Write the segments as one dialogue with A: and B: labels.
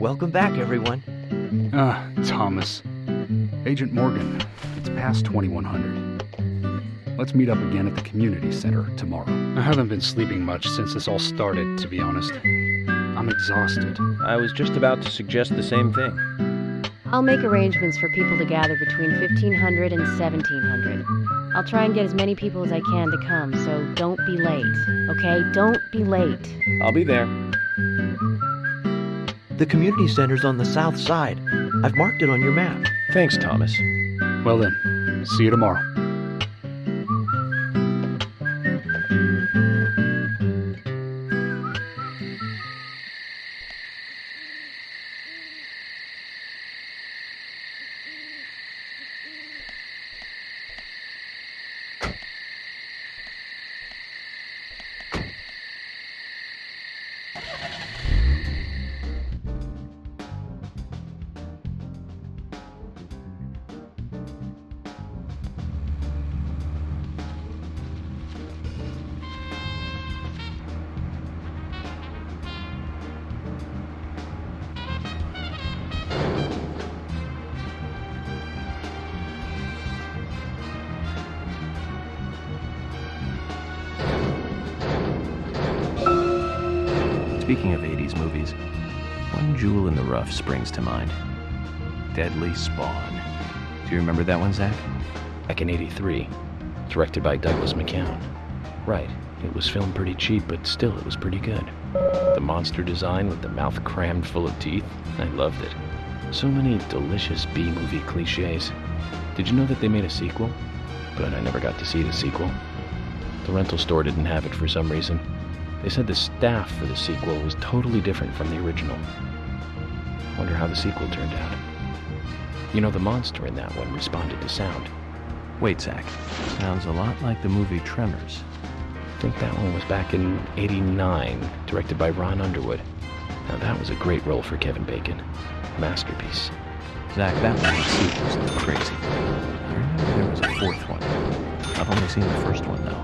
A: Welcome back, everyone.
B: Thomas. Agent Morgan, it's past 2100. Let's meet up again at the community center tomorrow. I haven't been sleeping much since this all started, to be honest. I'm exhausted.
C: I was just about to suggest the same thing.
D: I'll make arrangements for people to gather between 1500 and 1700. I'll try and get as many people as I can to come, so don't be late, okay? Don't be late.
C: I'll be there.
A: The community center's on the south side. I've marked it on your map.
C: Thanks, Thomas.
B: Well then, see you tomorrow.
E: Speaking of 80s movies, one jewel in the rough springs to mind. Deadly Spawn. Do you remember that one, Zach?
F: Back in '83, directed by Douglas McCown. Right, it was filmed pretty cheap, but still it was pretty good. The monster design with the mouth crammed full of teeth, I loved it. So many delicious B-movie cliches. Did you know that they made a sequel? But I never got to see the sequel. The rental store didn't have it for some reason. They said the staff for the sequel was totally different from the original. Wonder how the sequel turned out. You know, the monster in that one responded to sound.
E: Wait, Zach. Sounds a lot like the movie Tremors.
F: I think that one was back in '89, directed by Ron Underwood. Now that was a great role for Kevin Bacon. Masterpiece.
E: Zach, that one's sequels look crazy. I remember there was a fourth one. I've only seen the first one, though.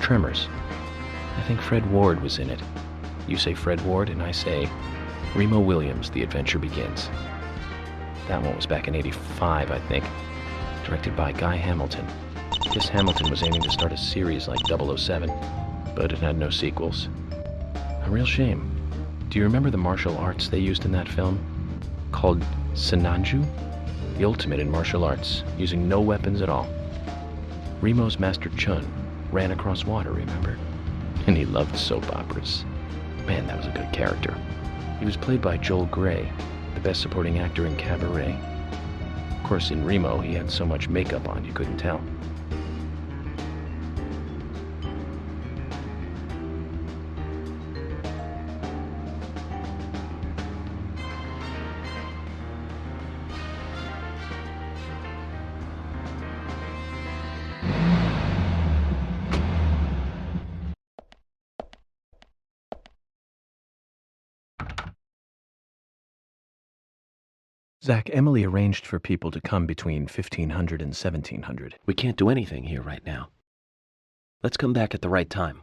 F: Tremors. I think Fred Ward was in it. You say Fred Ward, and I say Remo Williams, The Adventure Begins. That one was back in '85, I think, directed by Guy Hamilton. Guess Hamilton was aiming to start a series like 007, but it had no sequels. A real shame. Do you remember the martial arts they used in that film? Called Senanju? The ultimate in martial arts, using no weapons at all. Remo's Master Chun ran across water, remember? And he loved soap operas. Man, that was a good character. He was played by Joel Grey, the best supporting actor in Cabaret. Of course, in Remo, he had so much makeup on you couldn't tell.
E: Zach, Emily arranged for people to come between 1500 and 1700.
A: We can't do anything here right now. Let's come back at the right time.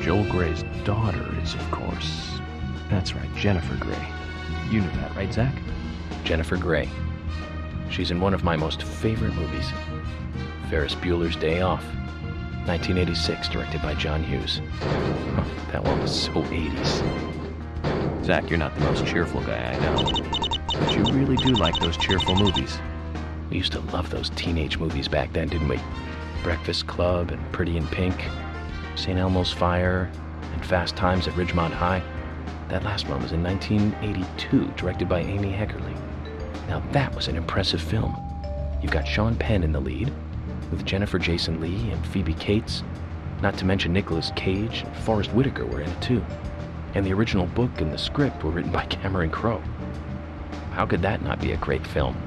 E: Joel Grey's daughter is, of course... That's right, Jennifer Grey. You knew that, right, Zach?
F: Jennifer Grey. She's in one of my most favorite movies, Ferris Bueller's Day Off, 1986, directed by John Hughes. That one was so 80s.
E: Zach, you're not the most cheerful guy I know, but you really do like those cheerful movies.
F: We used to love those teenage movies back then, didn't we? Breakfast Club and Pretty in Pink, St. Elmo's Fire, and Fast Times at Ridgemont High. That last one was in 1982, directed by Amy Heckerling. Now that was an impressive film. You've got Sean Penn in the lead, with Jennifer Jason Leigh and Phoebe Cates, not to mention Nicolas Cage and Forrest Whitaker were in it too. And the original book and the script were written by Cameron Crowe. How could that not be a great film?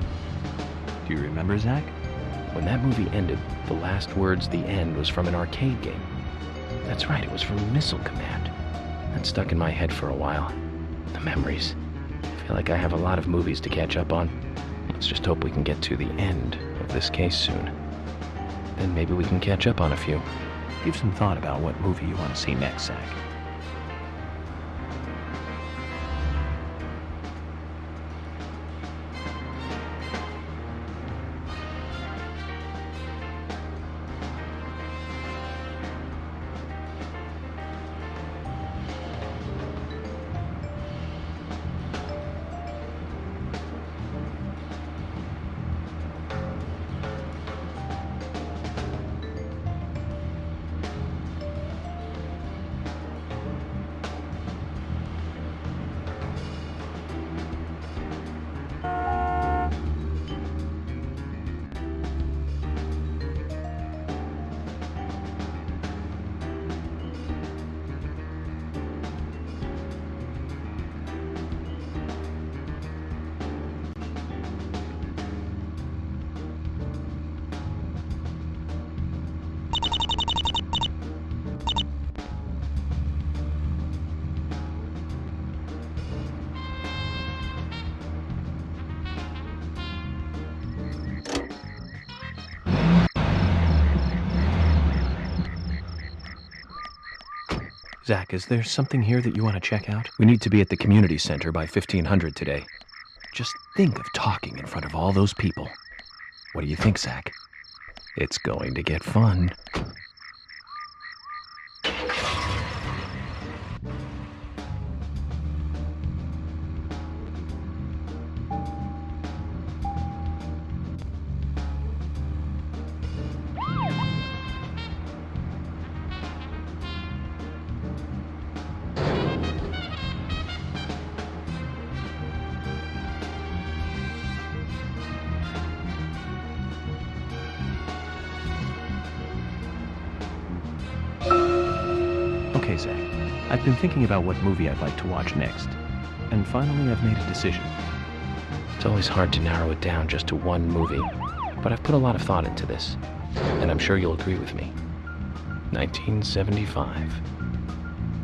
E: Do you remember, Zach?
F: When that movie ended, the last words, "the end," was from an arcade game. That's right, it was from Missile Command. That stuck in my head for a while. The memories. I feel like I have a lot of movies to catch up on. Let's just hope we can get to the end of this case soon. Then maybe we can catch up on a few.
E: Give some thought about what movie you want to see next, Zach. Zach, is there something here that you want to check out? We need to be at the community center by 1500 today. Just think of talking in front of all those people. What do you think, Zach? It's going to get fun. Okay, Zach. I've been thinking about what movie I'd like to watch next. And finally, I've made a decision.
F: It's always hard to narrow it down just to one movie, but I've put a lot of thought into this, and I'm sure you'll agree with me. 1975.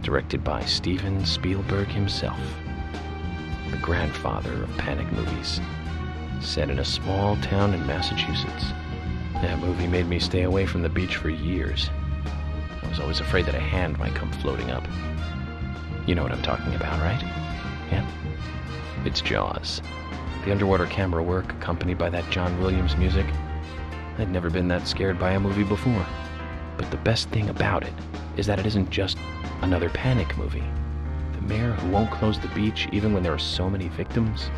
F: Directed by Steven Spielberg himself. The grandfather of panic movies. Set in a small town in Massachusetts. That movie made me stay away from the beach for years. I was always afraid that a hand might come floating up. You know what I'm talking about, right? Yeah? It's Jaws. The underwater camera work, accompanied by that John Williams music. I'd never been that scared by a movie before. But the best thing about it is that it isn't just another panic movie. The mayor who won't close the beach even when there are so many victims.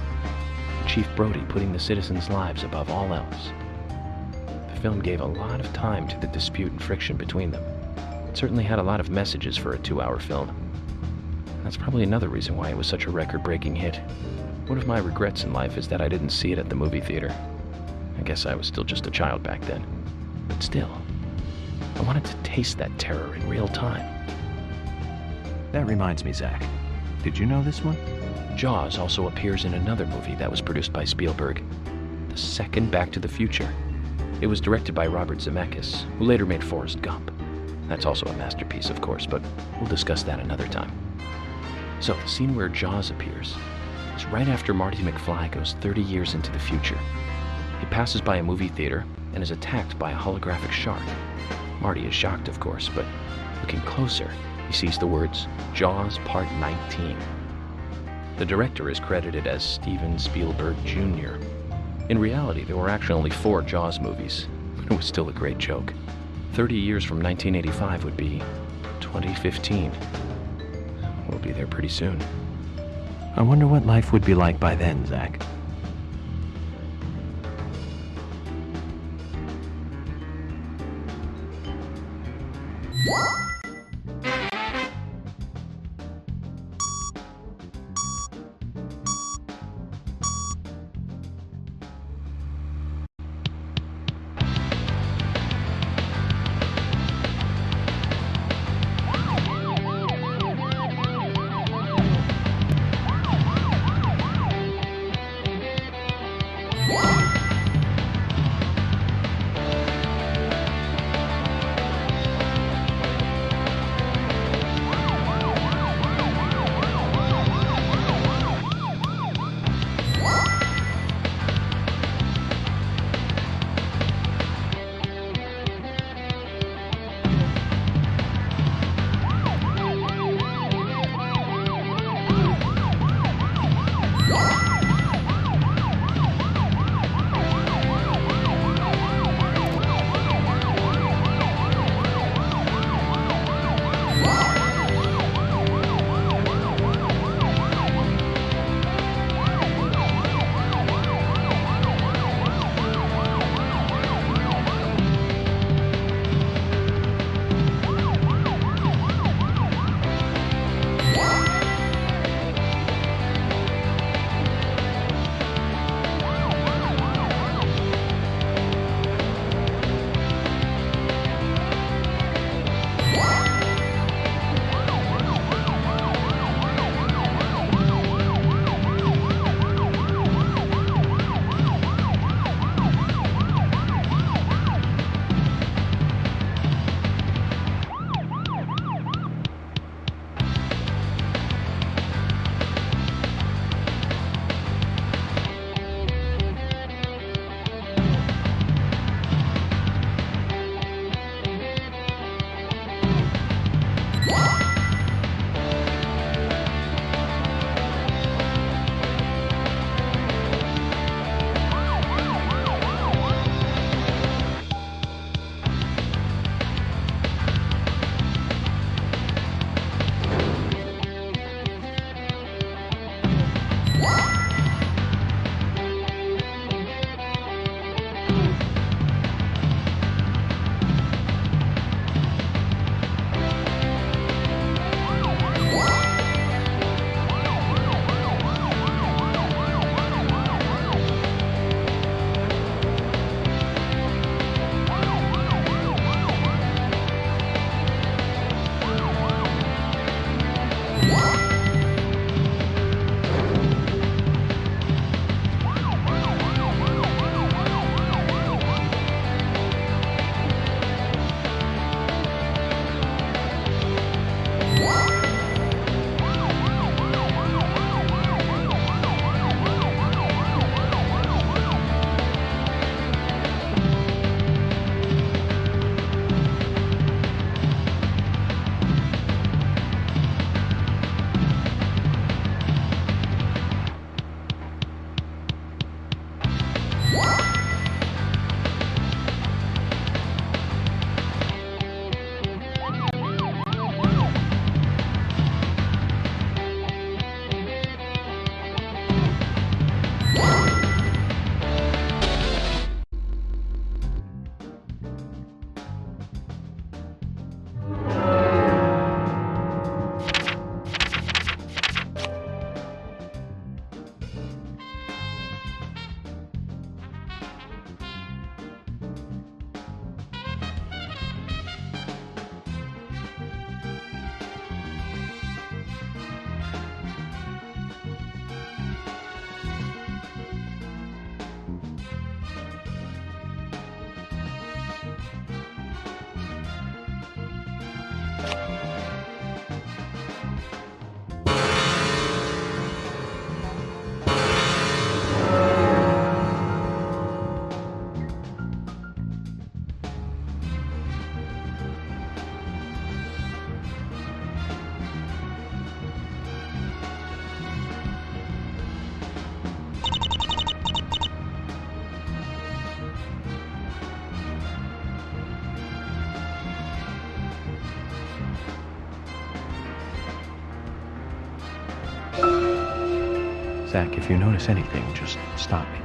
F: Chief Brody putting the citizens' lives above all else. The film gave a lot of time to the dispute and friction between them. It certainly had a lot of messages for a 2-hour film. That's probably another reason why it was such a record-breaking hit. One of my regrets in life is that I didn't see it at the movie theater. I guess I was still just a child back then. But still, I wanted to taste that terror in real time.
E: That reminds me, Zach. Did you know this one?
F: Jaws also appears in another movie that was produced by Spielberg, the second Back to the Future. It was directed by Robert Zemeckis, who later made Forrest Gump. That's also a masterpiece, of course, but we'll discuss that another time. So, the scene where Jaws appears is right after Marty McFly goes 30 years into the future. He passes by a movie theater and is attacked by a holographic shark. Marty is shocked, of course, but looking closer, he sees the words, Jaws Part 19. The director is credited as Steven Spielberg Jr. In reality, there were actually only 4 Jaws movies, but it was still a great joke. 30 years from 1985 would be 2015. We'll be there pretty soon.
E: I wonder what life would be like by then, Zach. Zach, if you notice anything, just stop me.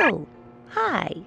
G: Oh, hi.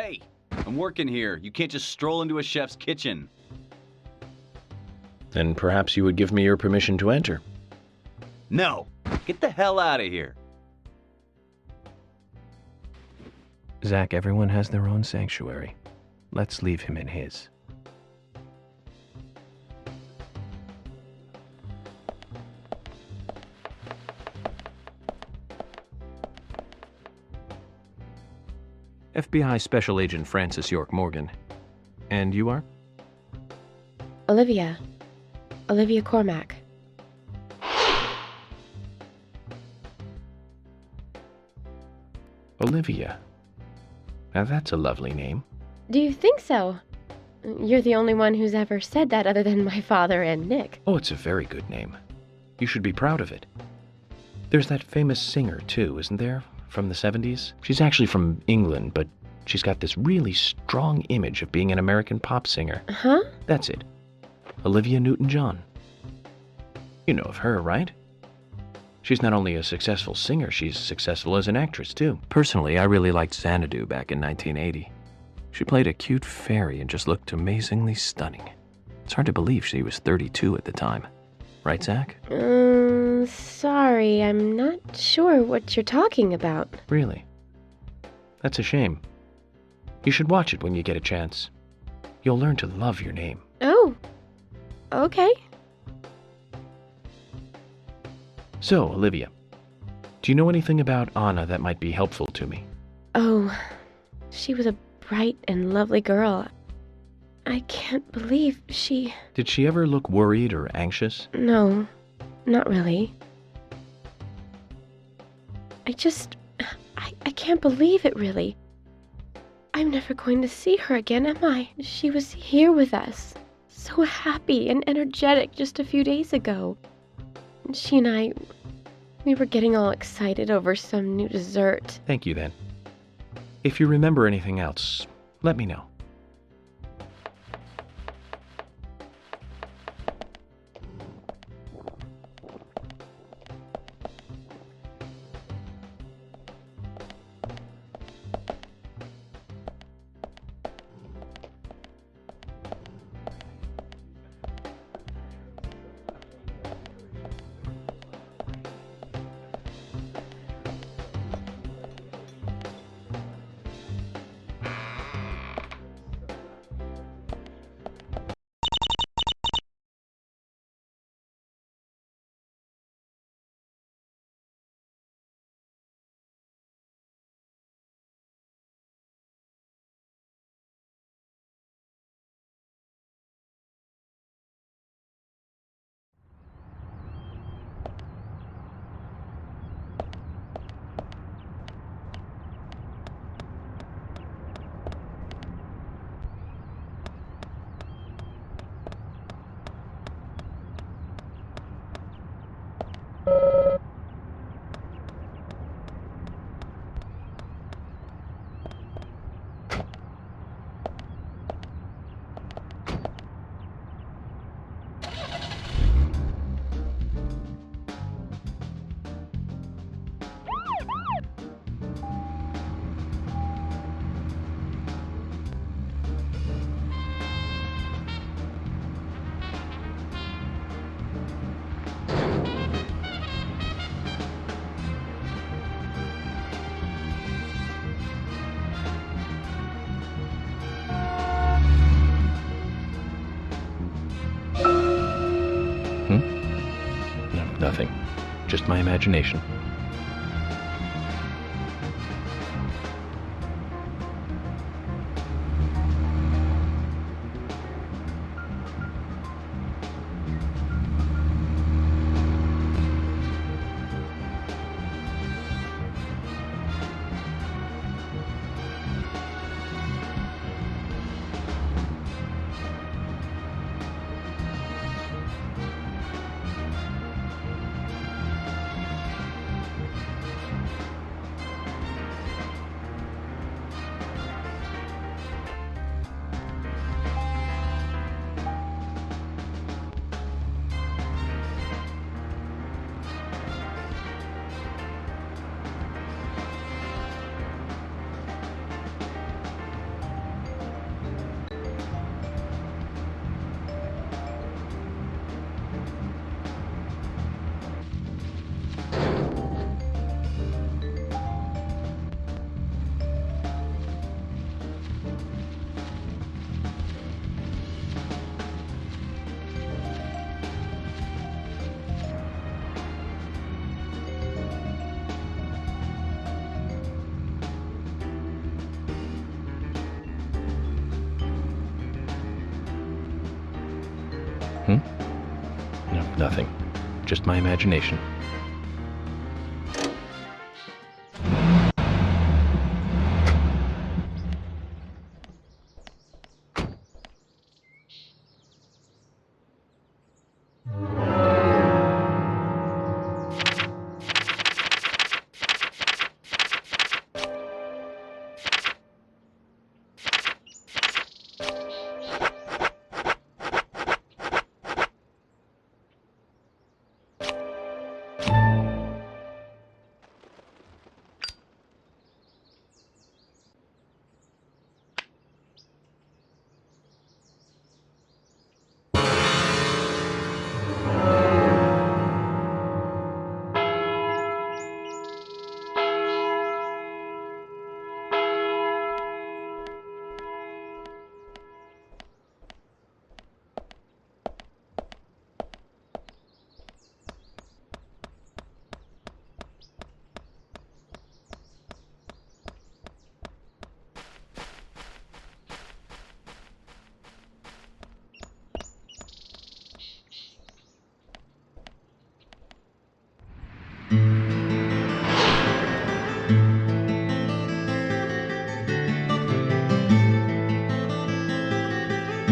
G: Hey, I'm working here. You can't just stroll into a chef's kitchen.
C: Then perhaps you would give me your permission to enter.
G: No, get the hell out of here.
E: Zach, everyone has their own sanctuary. Let's leave him in his. FBI Special Agent Francis York Morgan. And you are?
H: Olivia. Olivia Cormack.
C: Olivia. Now that's a lovely name.
H: Do you think so? You're the only one who's ever said that other than my father and Nick.
C: Oh, it's a very good name. You should be proud of it. There's that famous singer, too, isn't there? From the 70s? She's actually from England, but she's got this really strong image of being an American pop singer.
H: Huh?
C: That's it. Olivia Newton-John. You know of her, right? She's not only a successful singer, she's successful as an actress, too.
E: Personally, I really liked Xanadu back in 1980. She played a cute fairy and just looked amazingly stunning. It's hard to believe she was 32 at the time. Right, Zach?
H: Sorry, I'm not sure what you're talking about.
C: Really? That's a shame. You should watch it when you get a chance. You'll learn to love your name.
H: Oh, okay.
C: So, Olivia, do you know anything about Anna that might be helpful to me?
H: Oh, she was a bright and lovely girl. I can't believe she...
C: Did she ever look worried or anxious?
H: No, not really. I can't believe it, really. I'm never going to see her again, am I? She was here with us, so happy and energetic just a few days ago. She and I, we were getting all excited over some new dessert.
C: Thank you, then. If you remember anything else, let me know. Nothing. Just my imagination.
F: Nothing. Just my imagination.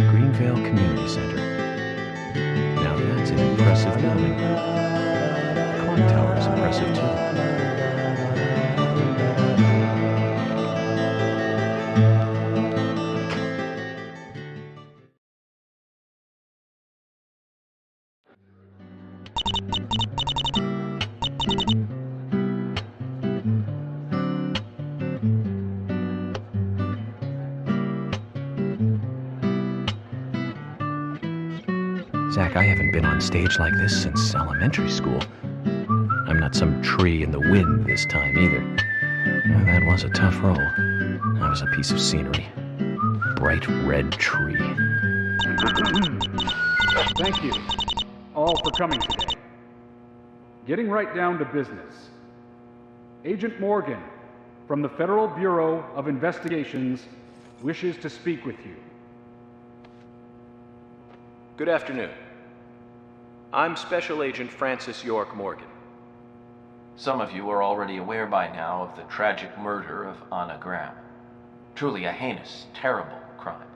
E: Greenvale Community Center. Now that's an impressive building. The clock tower is impressive too. Zach, I haven't been on stage like this since elementary school. I'm not some tree in the wind this time either. Now, that was a tough role. That was a piece of scenery. Bright red tree.
B: Thank you all for coming today. Getting right down to business. Agent Morgan from the Federal Bureau of Investigations wishes to speak with you.
F: Good afternoon. I'm Special Agent Francis York Morgan.
C: Some of you are already aware by now of the tragic murder of Anna Graham. Truly a heinous, terrible crime.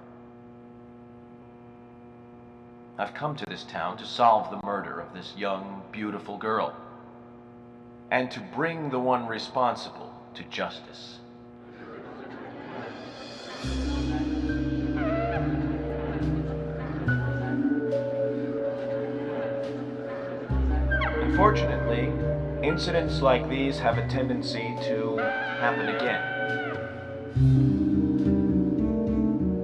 C: I've come to this town to solve the murder of this young, beautiful girl, and to bring the one responsible to justice. Unfortunately, incidents like these have a tendency to happen again.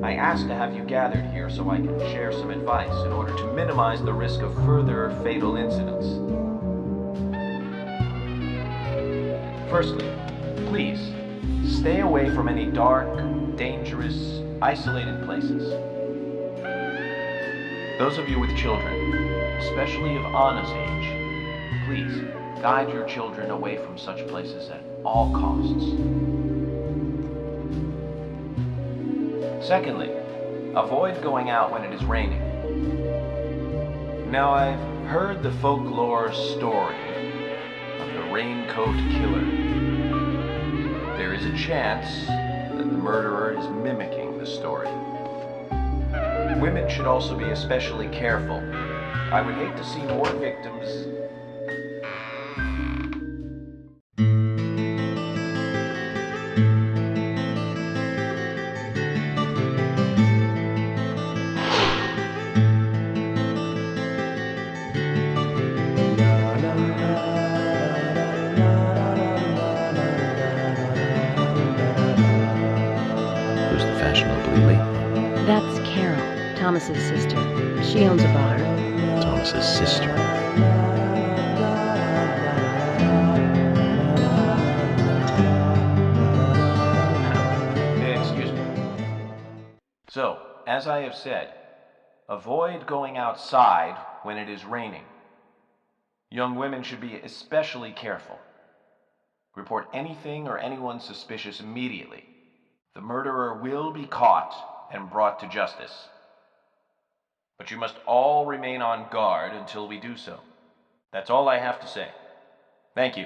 C: I asked to have you gathered here so I can share some advice in order to minimize the risk of further fatal incidents. Firstly, please, stay away from any dark, dangerous, isolated places. Those of you with children, especially of Anna's age, please, guide your children away from such places at all costs. Secondly, avoid going out when it is raining. Now, I've heard the folklore story of the raincoat killer. There is a chance that the murderer is mimicking the story. Women should also be especially careful. I would hate to see more victims.
F: Who's the fashionable lady?
D: That's Carol, Thomas's sister. She owns a bar.
F: Thomas's sister.
C: Excuse me. So, as I have said, avoid going outside when it is raining. Young women should be especially careful. Report anything or anyone suspicious immediately. The murderer will be caught and brought to justice. But you must all remain on guard until we do so. That's all I have to say. Thank you.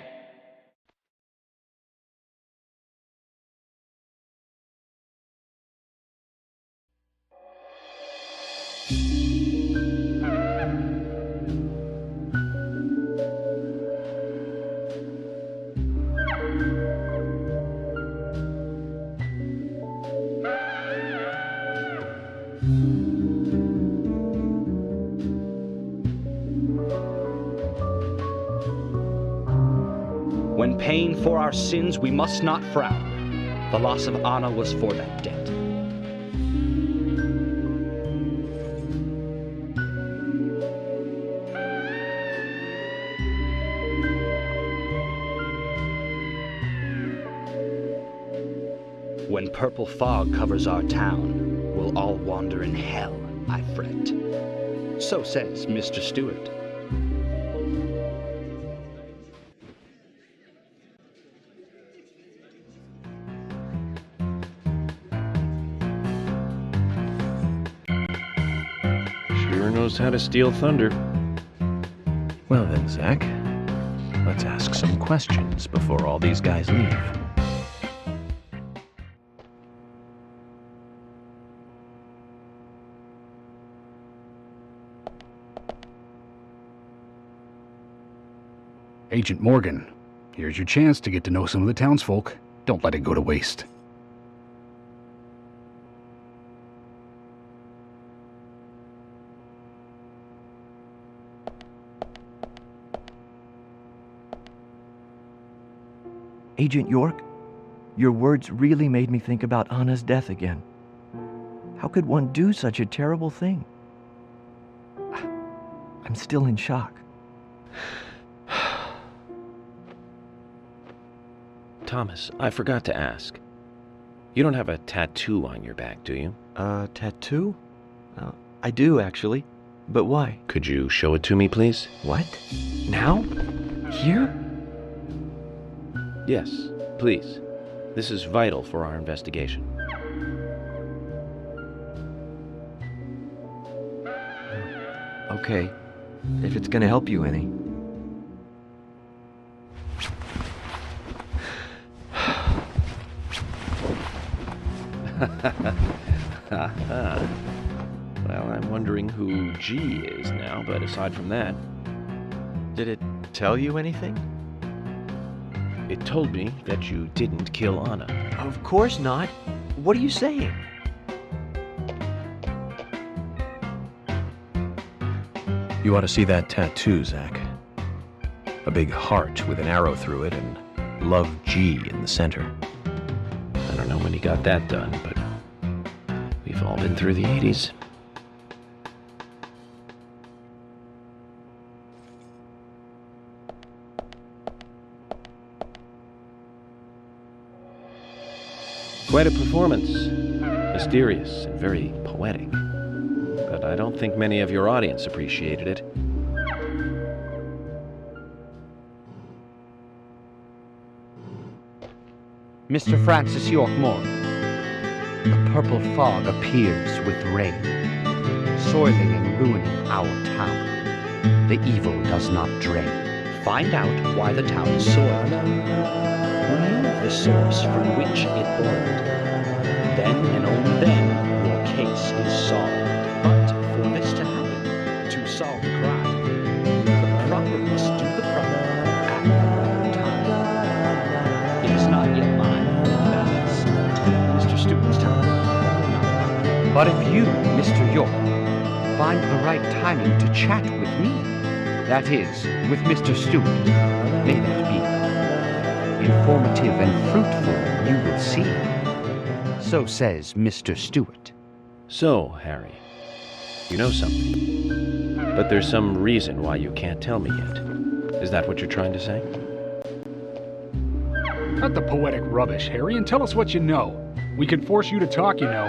I: When paying for our sins, we must not frown. The loss of Anna was for that debt. When purple fog covers our town, we'll all wander in hell, I fret. So says Mr. Stewart.
C: Sure knows how to steal thunder.
E: Well then, Zach, let's ask some questions before all these guys leave.
B: Agent Morgan, here's your chance to get to know some of the townsfolk. Don't let it go to waste.
A: Agent York, your words really made me think about Anna's death again. How could one do such a terrible thing? I'm still in shock.
C: Thomas, I forgot to ask. You don't have a tattoo on your back, do you?
A: Tattoo? I do, actually. But why?
C: Could you show it to me, please?
A: What? Now? Here?
C: Yes, please. This is vital for our investigation.
A: Okay, if it's gonna help you any.
C: Well, I'm wondering who G is now, but aside from that...
A: Did it tell you anything?
C: It told me that you didn't kill Anna.
A: Of course not. What are you saying?
E: You ought to see that tattoo, Zach. A big heart with an arrow through it and Love G in the center.
C: I don't know when he got that done, but we've all been through the 80s. Quite a performance. Mysterious and very poetic. But I don't think many of your audience appreciated it.
I: Mr. Francis York Morgan, the purple fog appears with rain, soiling and ruining our town. The evil does not drain. Find out why the town is soiled. Remove the source from which it boiled. Then and only then your case is solved. But for this to happen, to solve the crime, the proper must do the proper at the right time. It is not yet mine. That is Mr. Stewart's time, not mine. But if you, Mr. York, find the right timing to chat with me, that is, with Mr. Stewart, may that be informative and fruitful, you will see. So says Mr. Stewart.
C: So, Harry, you know something. But there's some reason why you can't tell me yet. Is that what you're trying to say?
B: Cut the poetic rubbish, Harry, and tell us what you know. We can force you to talk, you know.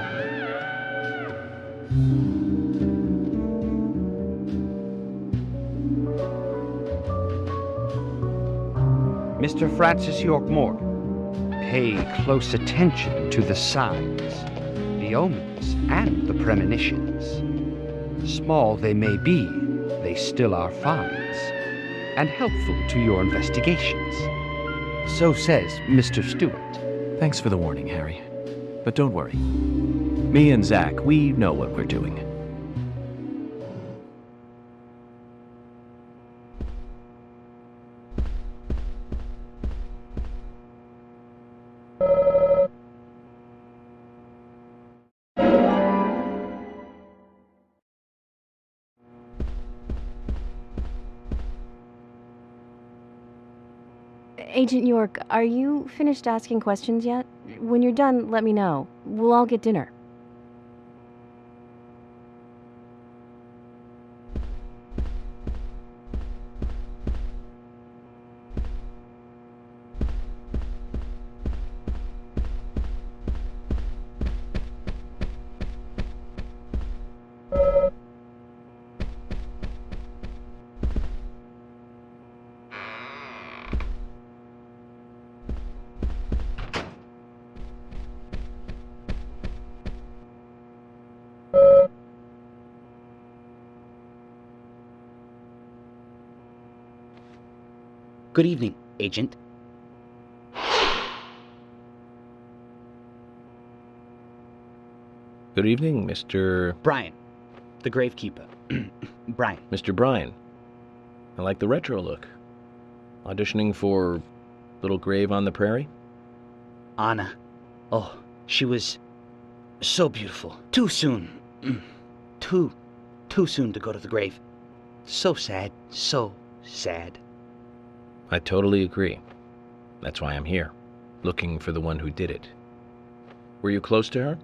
I: Mr. Francis York Morgan, pay close attention to the signs, the omens, and the premonitions. Small they may be, they still are finds, and helpful to your investigations. So says Mr. Stewart.
E: Thanks for the warning, Harry. But don't worry. Me and Zach, we know what we're doing.
D: Agent York, are you finished asking questions yet? When you're done, let me know. We'll all get dinner.
I: Good evening, Agent.
C: Good evening, Mr.
I: Brian, the gravekeeper. Brian.
C: Mr. Bryan. I like the retro look. Auditioning for Little Grave on the Prairie?
I: Anna. Oh, she was so beautiful. Too soon. Too soon to go to the grave. So sad. So sad.
C: I totally agree. That's why I'm here, looking for the one who did it. Were you close to her?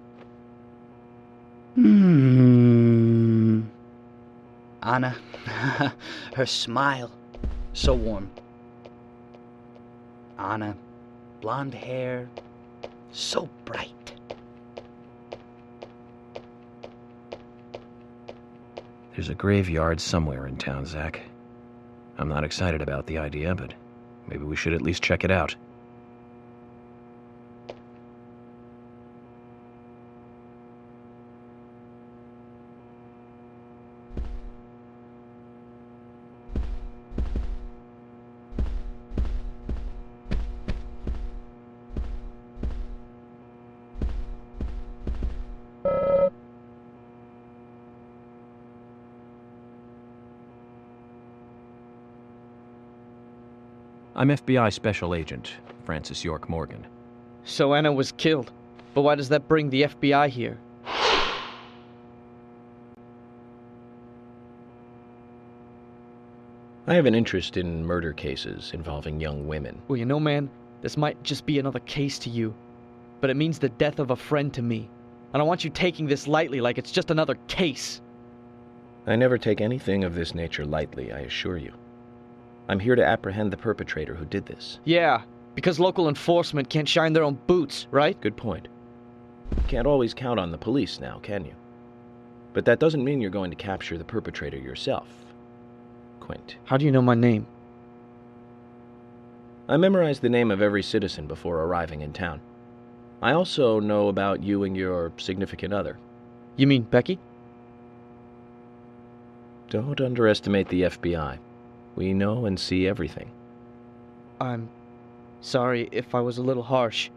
I: Anna, her smile, so warm. Anna, blonde hair, so bright.
E: There's a graveyard somewhere in town, Zach. I'm not excited about the idea, but maybe we should at least check it out. I'm FBI Special Agent Francis York Morgan.
J: So Anna was killed. But why does that bring the FBI here?
C: I have an interest in murder cases involving young women.
J: Well, you know, man, this might just be another case to you. But it means the death of a friend to me. I don't want you taking this lightly like it's just another case.
C: I never take anything of this nature lightly, I assure you. I'm here to apprehend the perpetrator who did this.
J: Yeah, because local enforcement can't shine their own boots, right?
C: Good point. You can't always count on the police now, can you? But that doesn't mean you're going to capture the perpetrator yourself, Quint.
J: How do you know my name?
C: I memorized the name of every citizen before arriving in town. I also know about you and your significant other.
J: You mean Becky?
C: Don't underestimate the FBI. We know and see everything.
J: I'm sorry if I was a little harsh.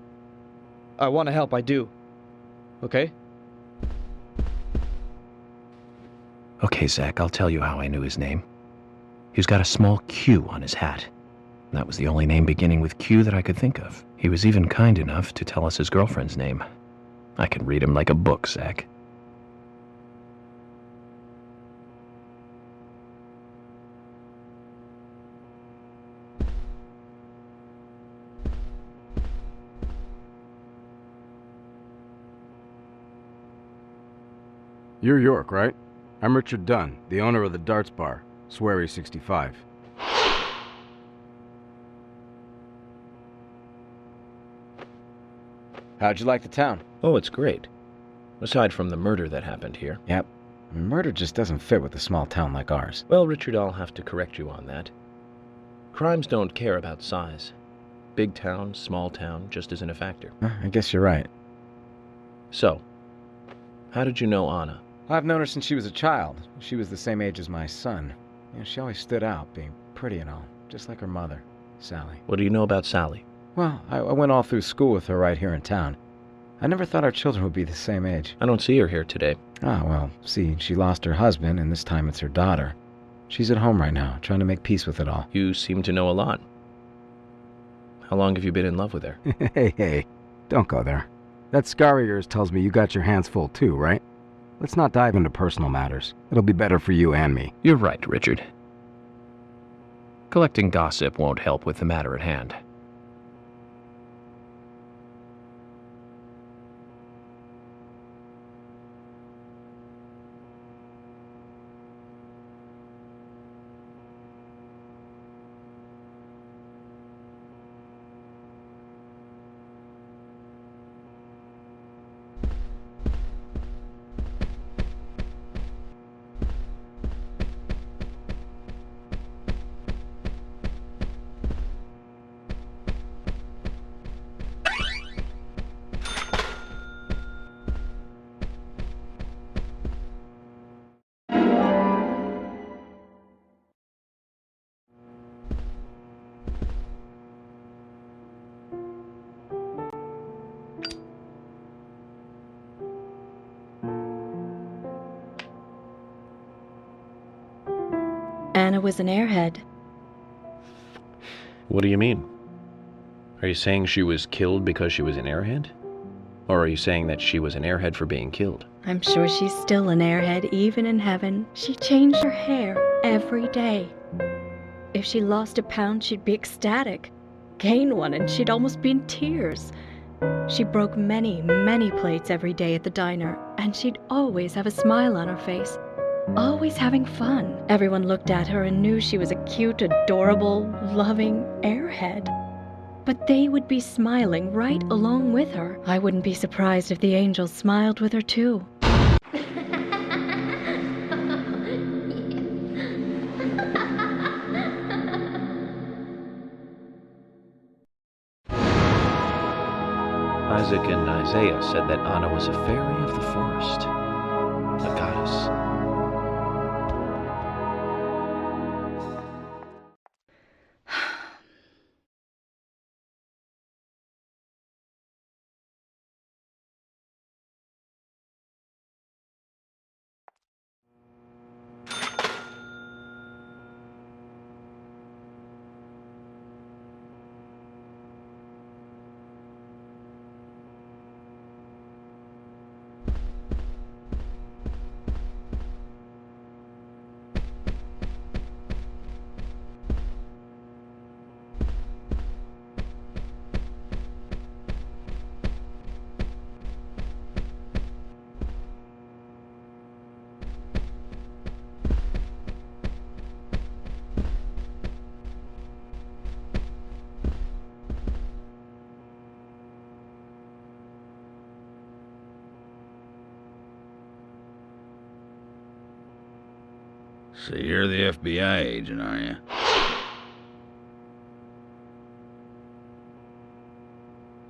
J: I want to help, I do. Okay?
E: Okay, Zach, I'll tell you how I knew his name. He's got a small Q on his hat. That was the only name beginning with Q that I could think of. He was even kind enough to tell us his girlfriend's name. I can read him like a book, Zach.
K: You're York, right? I'm Richard Dunn, the owner of the Darts Bar, Swery 65. How'd you like the town?
C: Oh, it's great. Aside from the murder that happened here.
K: Yep. Murder just doesn't fit with a small town like ours.
C: Well, Richard, I'll have to correct you on that. Crimes don't care about size. Big town, small town, just isn't a factor.
K: I guess you're right.
C: So, how did you know Anna?
L: I've known her since she was a child. She was the same age as my son. She always stood out, being pretty and all, just like her mother, Sally.
C: What do you know about Sally?
L: Well, I went all through school with her right here in town. I never thought our children would be the same age.
C: I don't see her here today.
L: Ah, well, see, she lost her husband, and this time it's her daughter. She's at home right now, trying to make peace with it all.
C: You seem to know a lot. How long have you been in love with her?
K: Hey, don't go there. That scar of yours tells me you got your hands full too, right? Let's not dive into personal matters. It'll be better for you and me.
E: You're right, Richard. Collecting gossip won't help with the matter at hand.
M: Anna was an airhead.
C: What do you mean? Are you saying she was killed because she was an airhead? Or are you saying that she was an airhead for being killed?
M: I'm sure she's still an airhead even in heaven. She changed her hair every day. If she lost a pound, she'd be ecstatic. Gain one, and she'd almost be in tears. She broke many, many plates every day at the diner, and she'd always have a smile on her face. Always having fun. Everyone looked at her and knew she was a cute, adorable, loving airhead. But they would be smiling right along with her. I wouldn't be surprised if the angels smiled with her too.
C: Isaac and Isaiah said that Anna was a fairy of the forest, a goddess.
N: So you're the FBI agent, are you?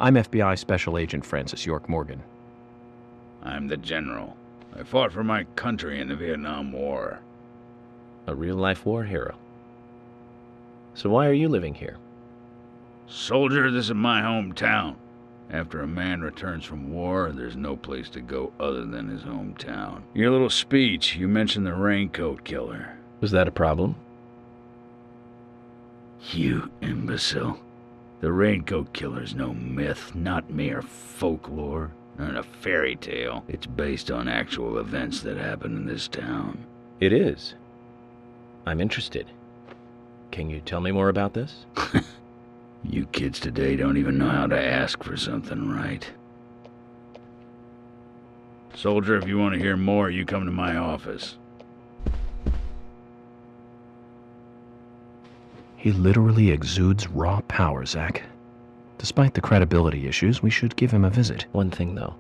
E: I'm FBI Special Agent Francis York Morgan.
N: I'm the general. I fought for my country in the Vietnam War.
C: A real-life war hero. So why are you living here?
N: Soldier, this is my hometown. After a man returns from war, there's no place to go other than his hometown. Your little speech, you mentioned the raincoat killer.
C: Was that a problem?
N: You imbecile. The raincoat killer's no myth, not mere folklore, nor a fairy tale. It's based on actual events that happened in this town.
C: It is. I'm interested. Can you tell me more about this?
N: You kids today don't even know how to ask for something right. Soldier, if you want to hear more, you come to my office.
E: He literally exudes raw power, Zach. Despite the credibility issues, we should give him a visit.
C: One thing, though.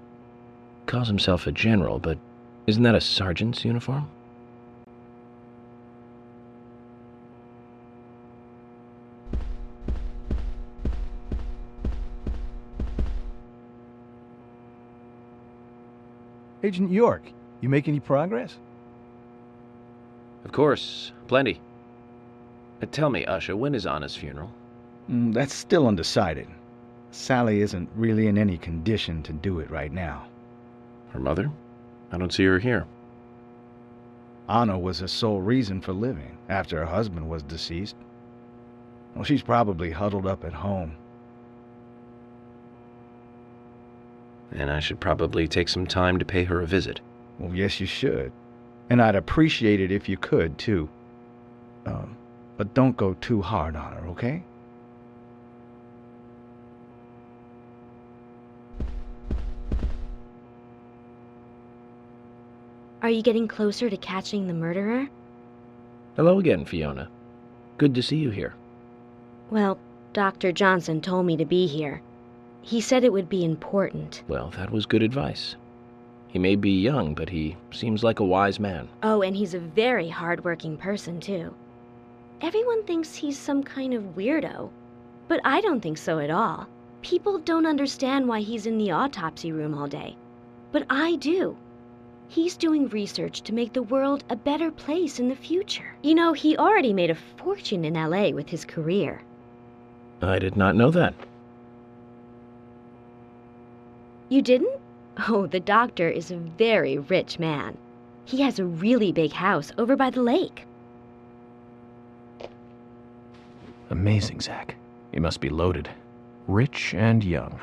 C: Calls himself a general, but isn't that a sergeant's uniform?
O: Agent York,
A: You make any progress?
C: Of course, plenty. Tell me, Usha, when is Anna's funeral?
O: That's still undecided. Sally isn't really in any condition to do it right now.
C: Her mother? I don't see her here.
O: Anna was her sole reason for living after her husband was deceased. Well, she's probably huddled up at home.
C: And I should probably take some time to pay her a visit.
O: Well, yes, you should. And I'd appreciate it if you could, too. But don't go too hard on her, okay?
D: Are you getting closer to catching the murderer?
C: Hello again, Fiona. Good to see you here.
D: Well, Dr. Johnson told me to be here. He said it would be important.
C: Well, that was good advice. He may be young, but he seems like a wise man.
D: Oh, and he's a very hard-working person, too. Everyone thinks he's some kind of weirdo, but I don't think so at all. People don't understand why he's in the autopsy room all day, but I do. He's doing research to make the world a better place in the future. You know, he already made a fortune in LA with his career.
C: I did not know that.
D: You didn't? Oh, the doctor is a very rich man. He has a really big house over by the lake.
E: Amazing, Zach. You must be loaded. Rich and young.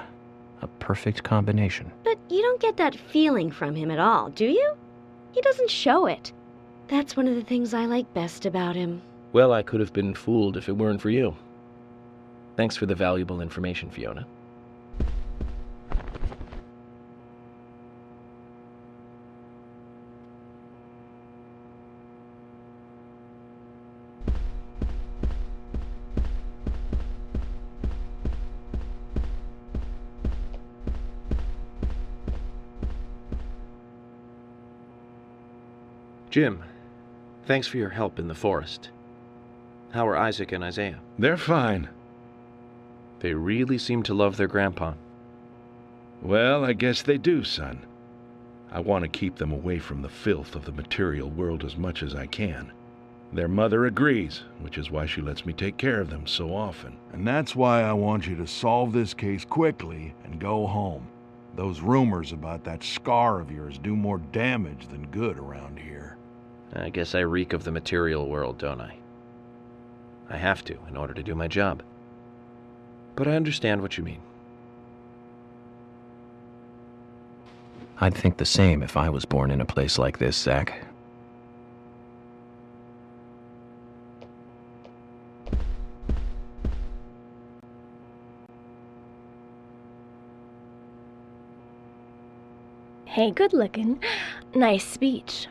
E: A perfect combination.
D: But you don't get that feeling from him at all, do you? He doesn't show it. That's one of the things I like best about him.
C: Well, I could have been fooled if it weren't for you. Thanks for the valuable information, Fiona. Jim, thanks for your help in the forest. How are Isaac and Isaiah?
N: They're fine.
C: They really seem to love their grandpa.
N: Well, I guess they do, son. I want to keep them away from the filth of the material world as much as I can. Their mother agrees, which is why she lets me take care of them so often.
P: And that's why I want you to solve this case quickly and go home. Those rumors about that scar of yours do more damage than good around here.
C: I guess I reek of the material world, don't I? I have to, in order to do my job. But I understand what you mean.
E: I'd think the same if I was born in a place like this, Zach.
H: Hey, good looking. Nice speech.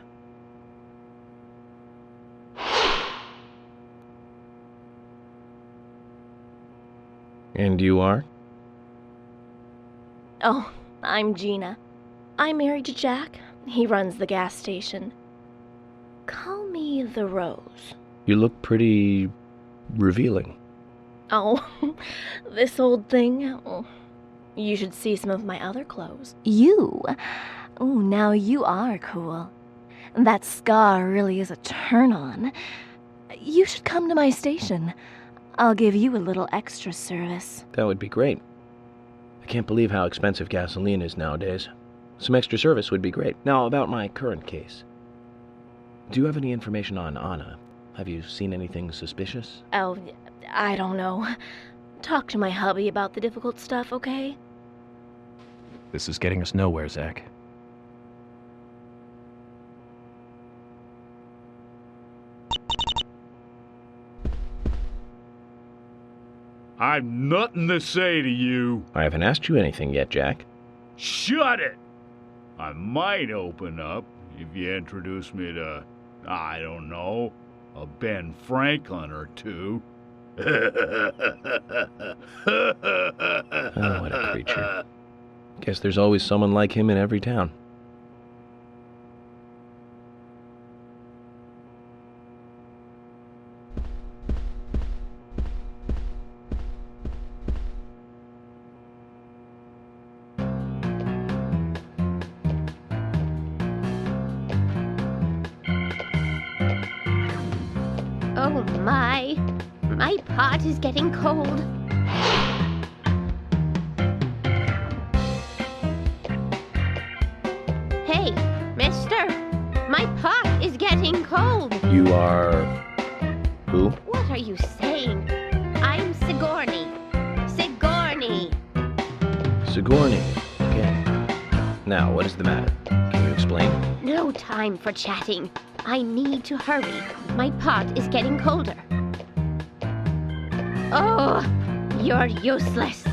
C: And you are?
H: Oh, I'm Gina. I'm married to Jack. He runs the gas station. Call me the Rose.
C: You look pretty revealing.
H: Oh, this old thing. Oh, you should see some of my other clothes.
Q: You? Oh, now you are cool. That scar really is a turn-on. You should come to my station. I'll give you a little extra service.
C: That would be great. I can't believe how expensive gasoline is nowadays. Some extra service would be great. Now, about my current case. Do you have any information on Anna? Have you seen anything suspicious?
H: Oh, I don't know. Talk to my hubby about the difficult stuff, okay?
E: This is getting us nowhere, Zach.
N: I've nothing to say to you.
C: I haven't asked you anything yet, Jack.
N: Shut it! I might open up if you introduce me to, I don't know, a Ben Franklin or two.
C: Oh, what a creature. Guess there's always someone like him in every town.
R: My pot is getting cold. Hey, mister, my pot is getting cold.
C: You are... who?
R: What are you saying? I'm Sigourney. Sigourney.
C: Sigourney. Okay. Now, what is the matter? Can you explain?
R: No time for chatting. I need to hurry. My pot is getting colder. Oh, you're useless.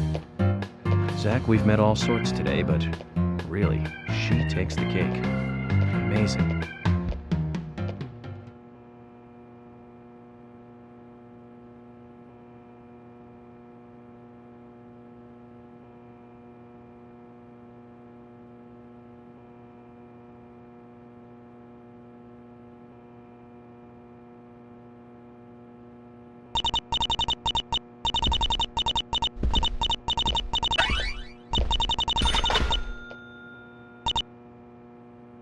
E: Zach, we've met all sorts today, but really, she takes the cake. Amazing.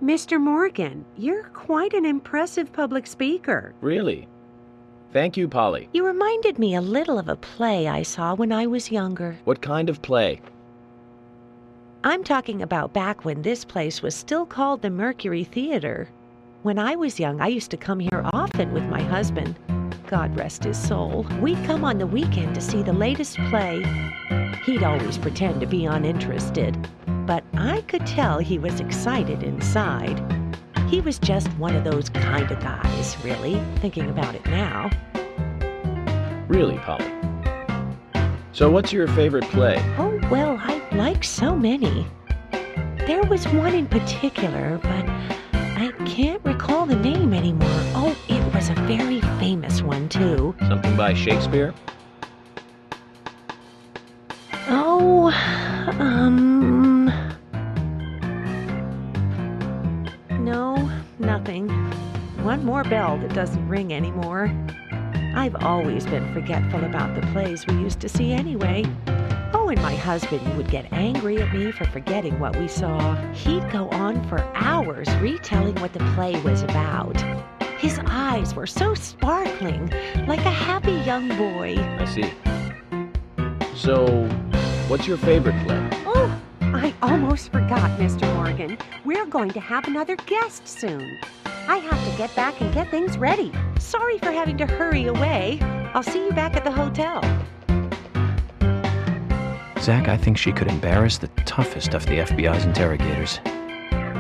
S: Mr. Morgan, you're quite an impressive public speaker.
C: Really? Thank you, Polly.
S: You reminded me a little of a play I saw when I was younger.
C: What kind of play?
S: I'm talking about back when this place was still called the Mercury Theater. When I was young, I used to come here often with my husband. God rest his soul. We'd come on the weekend to see the latest play. He'd always pretend to be uninterested, but I could tell he was excited inside. He was just one of those kind of guys, really, thinking about it now.
C: Really, Polly? So what's your favorite play?
S: Oh, well, I like so many. There was one in particular, but I can't recall the name anymore. Oh, it was a very famous one, too.
C: Something by Shakespeare?
S: Oh, no, nothing. One more bell that doesn't ring anymore. I've always been forgetful about the plays we used to see anyway. Oh, and my husband would get angry at me for forgetting what we saw. He'd go on for hours retelling what the play was about. His eyes were so sparkling, like a happy young boy.
C: I see. So, what's your favorite play?
S: Oh, I almost forgot, Mr. Morgan. We're going to have another guest soon. I have to get back and get things ready. Sorry for having to hurry away. I'll see you back at the hotel.
E: Zach, I think she could embarrass the toughest of the FBI's interrogators.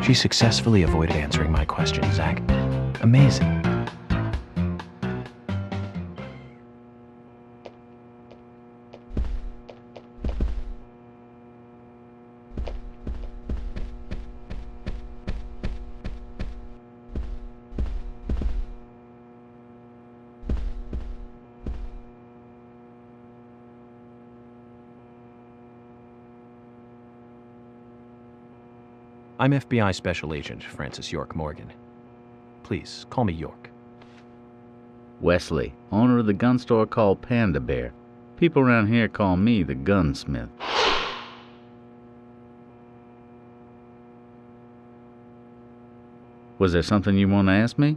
E: She successfully avoided answering my question, Zach. Amazing. I'm FBI Special Agent Francis York Morgan. Please, call me York.
N: Wesley, owner of the gun store called Panda Bear. People around here call me the gunsmith. Was there something you want to ask me?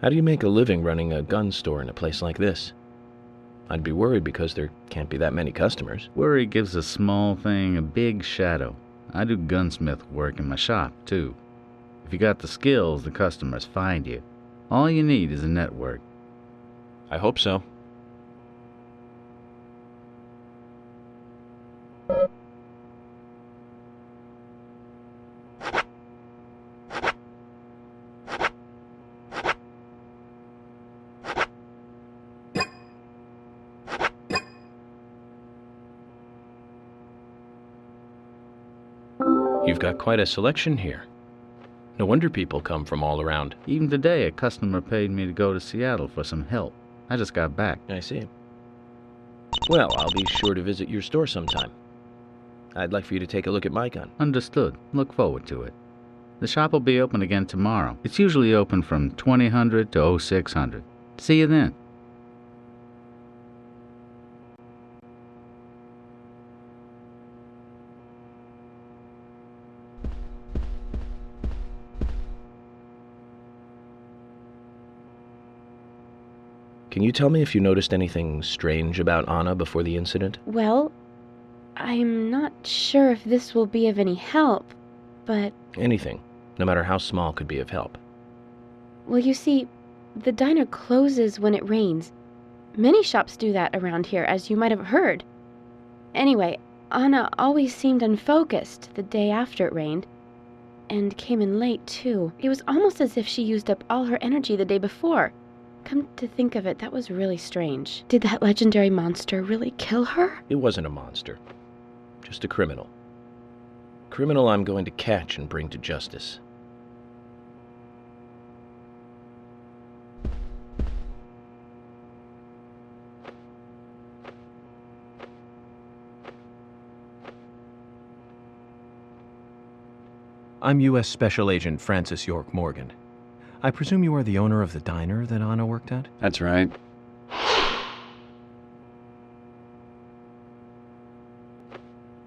C: How do you make a living running a gun store in a place like this? I'd be worried because there can't be that many customers.
N: Worry gives a small thing a big shadow. I do gunsmith work in my shop, too. If you got the skills, the customers find you. All you need is a network.
C: I hope so. You've got quite a selection here. No wonder people come from all around.
N: Even today, a customer paid me to go to Seattle for some help. I just got back.
C: I see. Well, I'll be sure to visit your store sometime. I'd like for you to take a look at my gun.
N: Understood. Look forward to it. The shop will be open again tomorrow. It's usually open from 2000 to 0600. See you then.
C: Can you tell me if you noticed anything strange about Anna before the incident?
H: Well, I'm not sure if this will be of any help, but...
C: Anything, no matter how small, could be of help.
H: Well, you see, the diner closes when it rains. Many shops do that around here, as you might have heard. Anyway, Anna always seemed unfocused the day after it rained, and came in late, too. It was almost as if she used up all her energy the day before. Come to think of it, that was really strange. Did that legendary monster really kill her?
C: It wasn't a monster. Just a criminal. Criminal I'm going to catch and bring to justice.
E: I'm U.S. Special Agent Francis York Morgan. I presume you are the owner of the diner that Anna worked at?
G: That's right.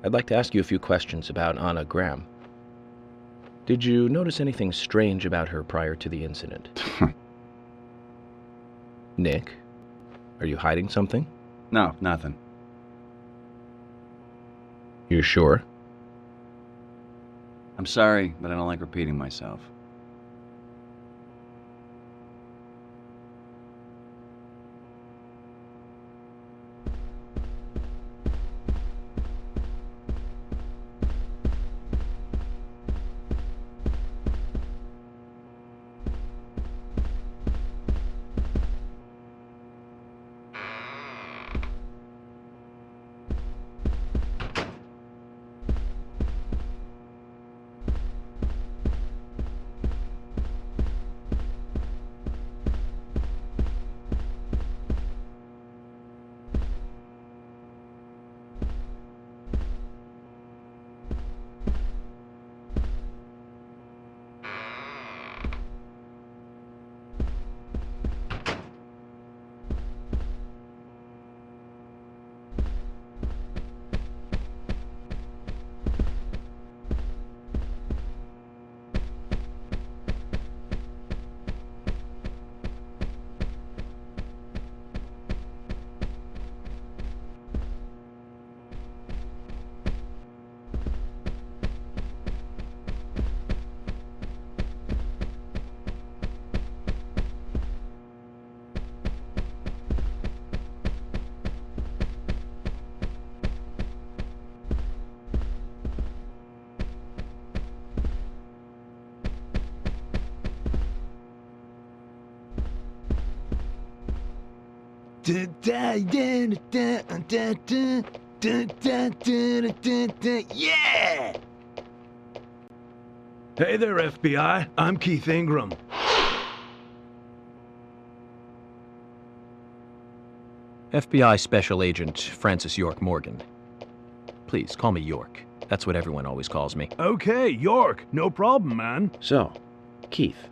C: I'd like to ask you a few questions about Anna Graham. Did you notice anything strange about her prior to the incident? Nick, are you hiding something?
G: No, nothing.
C: You sure?
G: I'm sorry, but I don't like repeating myself.
P: Yeah! Hey there, FBI. I'm Keith Ingram.
E: FBI Special Agent Francis York Morgan. Please, call me York. That's what everyone always calls me.
P: Okay, York. No problem, man.
C: So, Keith,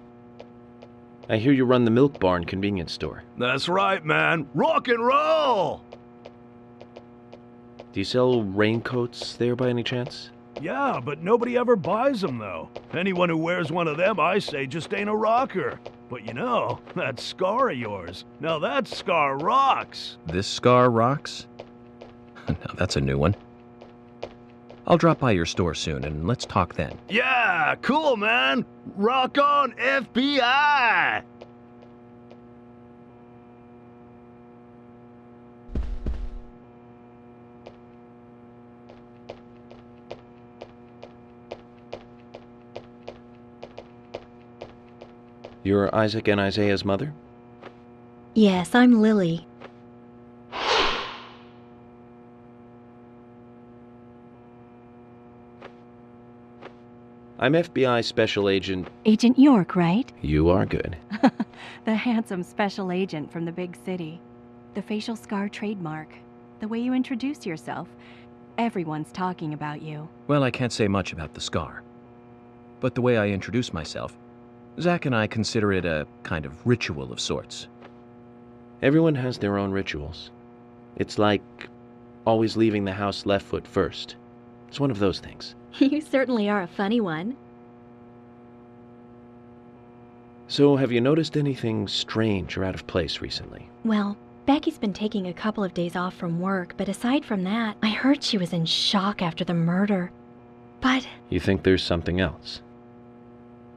C: I hear you run the Milk Barn convenience store.
P: That's right, man. Rock and roll!
C: Do you sell raincoats there by any chance?
P: Yeah, but nobody ever buys them, though. Anyone who wears one of them, I say, just ain't a rocker. But you know, that scar of yours, now that scar rocks.
E: This scar rocks? Now that's a new one. I'll drop by your store soon, and let's talk then.
P: Yeah, cool, man. Rock on, FBI!
C: You're Isaac and Isaiah's mother?
M: Yes, I'm Lily.
C: I'm FBI Special Agent...
M: Agent York, right?
C: You are good.
M: The handsome special agent from the big city. The facial scar trademark. The way you introduce yourself. Everyone's talking about you.
E: Well, I can't say much about the scar. But the way I introduce myself, Zach and I consider it a kind of ritual of sorts.
C: Everyone has their own rituals. It's like always leaving the house left foot first. It's one of those things.
M: You certainly are a funny one.
C: So, have you noticed anything strange or out of place recently?
M: Well, Becky's been taking a couple of days off from work, but aside from that, I heard she was in shock after the murder. But,
C: You think there's something else?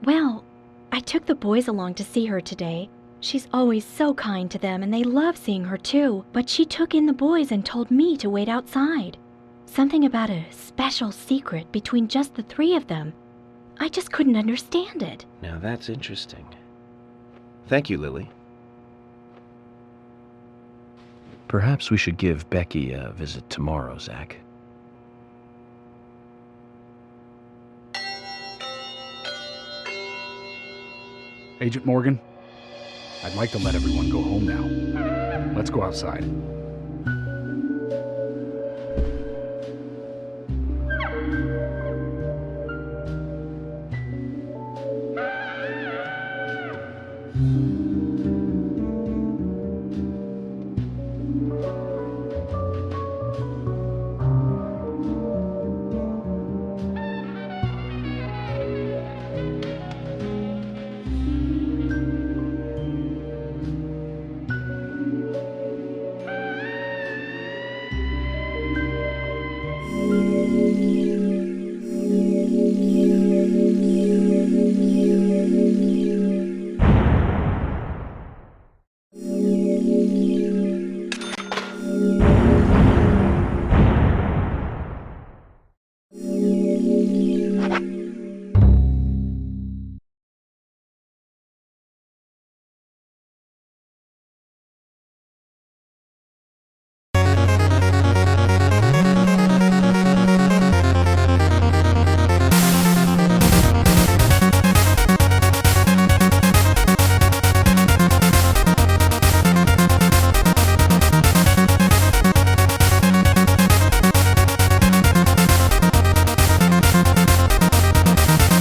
M: well, I took the boys along to see her today. She's always so kind to them, and they love seeing her too. But she took in the boys and told me to wait outside. Something about a special secret between just the three of them. I just couldn't understand it.
C: Now that's interesting. Thank you, Lily.
E: Perhaps we should give Becky a visit tomorrow, Zach.
B: Agent Morgan, I'd like to let everyone go home now. Let's go outside.